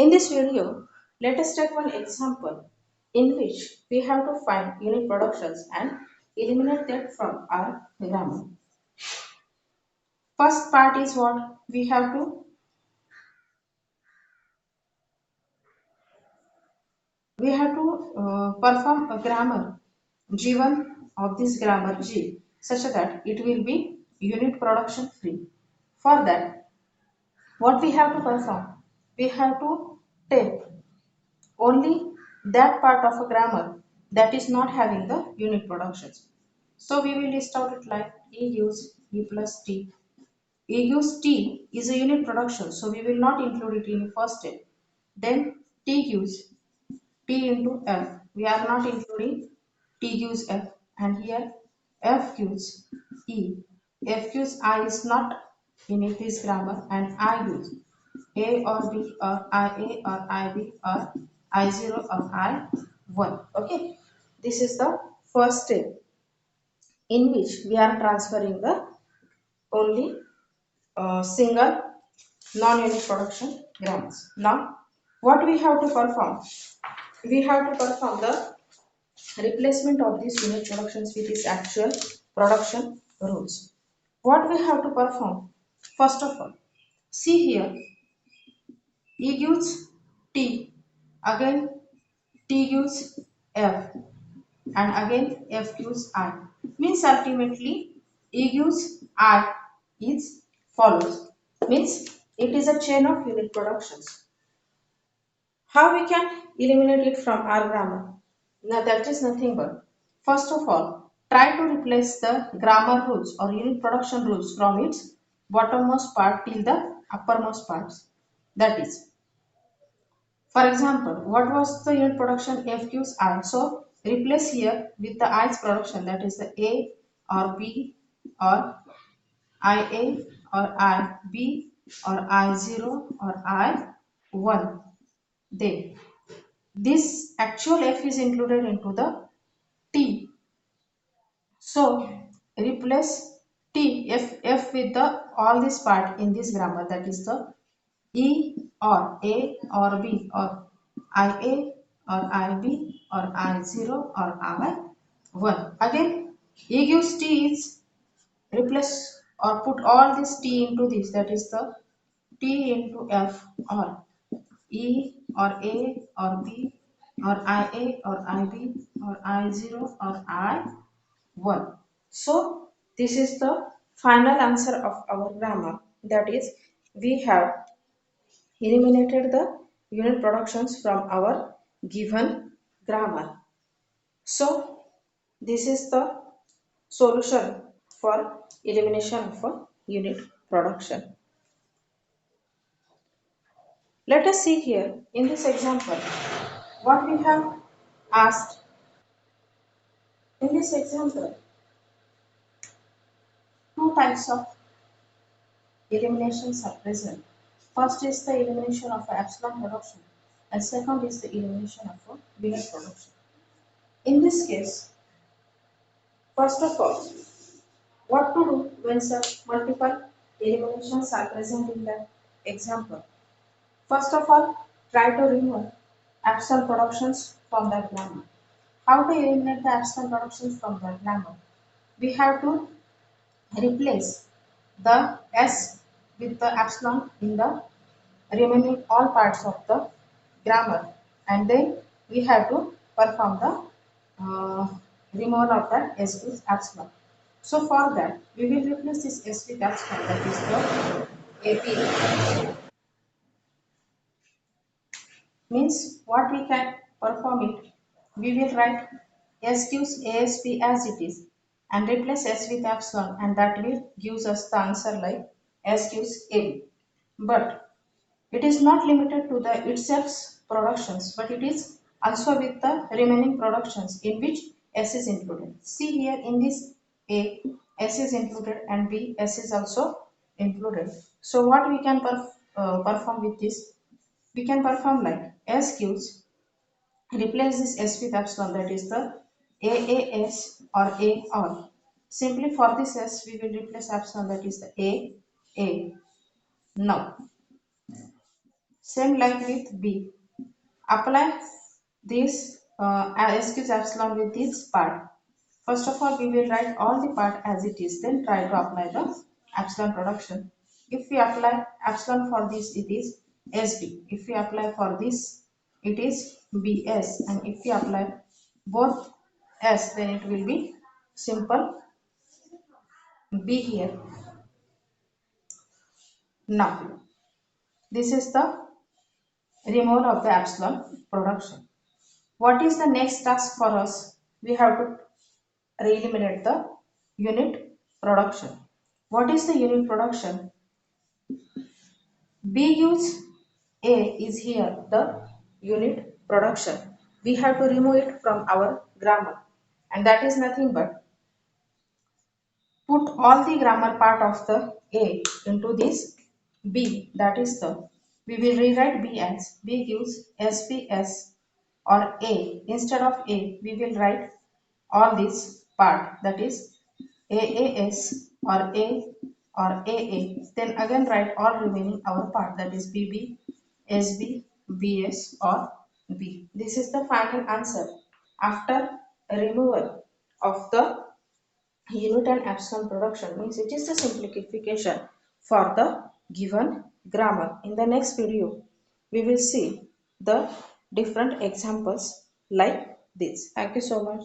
In this video, let us take one example in which we have to find unit productions and eliminate that from our grammar. First part is what we have to perform a grammar G1 of this grammar G such that it will be unit production free. For that, what we have to perform? We have to take only that part of a grammar that is not having the unit productions. So we will list out it like E gives E plus T. E gives T is a unit production, so we will not include it in the first step. Then T gives T into F. We are not including T gives F, and here F gives E. F gives I is not in this grammar, and I gives A or B or IA or IB or I0 or I1. Okay, this is the first step in which we are transferring the only single non-unit production grammars. Now, what we have to perform? We have to perform the replacement of these unit productions with its actual production rules. What we have to perform? First of all, see here, E gives T, again T gives F, and again F gives I. Means ultimately E gives I is follows. Means it is a chain of unit productions. How we can eliminate it from our grammar? Now that is nothing but, first of all, try to replace the grammar rules or unit production rules from its bottommost part till the uppermost parts. That is, for example, what was the unit production F gives I? So replace here with the I's production, that is the A or B or IA or IB or I0 or I1. Then this actual F is included into the T. So replace F with the all this part in this grammar, that is the E or A or B or IA or IB or I0 or I1. Again, E gives T is replace or put all this T into this, that is the T into F or E or A or B or IA or IB or I0 or I1. So this is the final answer of our grammar. That is, we have eliminated the unit productions from our given grammar. So this is the solution for elimination of a unit production. Let us see here in this example what we have asked. In this example, two types of eliminations are present. First is the elimination of epsilon production, and second is the elimination of a unit production. In this case, first of all, what to do when such multiple eliminations are present in the example? First of all, try to remove epsilon productions from the grammar. How to eliminate the epsilon productions from the grammar? We have to replace the s with the epsilon in the remaining all parts of the grammar, and then we have to perform the removal of that s with epsilon. So for that we will replace this s with epsilon, that is the AP. Means what we can perform it, we will write s gives asp as it is and replace s with epsilon, and that will gives us the answer like s gives ab. But it is not limited to the itself productions, but it is also with the remaining productions in which S is included. See here in this A, S is included, and B, S is also included. So what we can perform with this? We can perform like S gives, replace this S with epsilon, that is the AAS or A or. Simply for this S we will replace epsilon, that is the A. Now Same like with B. Apply this excuse epsilon with this part. First of all, we will write all the part as it is, then try to apply the epsilon production. If we apply epsilon for this, it is SB. If we apply for this, it is BS. And if we apply both S, then it will be simple B here. Now, this is the removal of the epsilon production. What is the next task for us? We have to eliminate the unit production. What is the unit production? B gives A is here the unit production. We have to remove it from our grammar, and that is nothing but put all the grammar part of the A into this B, that is the, we will rewrite B as B gives SBS or A. Instead of A, we will write all this part, that is AAS or A or AA. Then again write all remaining our part, that is BB, SB, BS or B. This is the final answer after removal of the unit and epsilon production, means it is the simplification for the given grammar. In the next video, we will see the different examples like this. Thank you so much.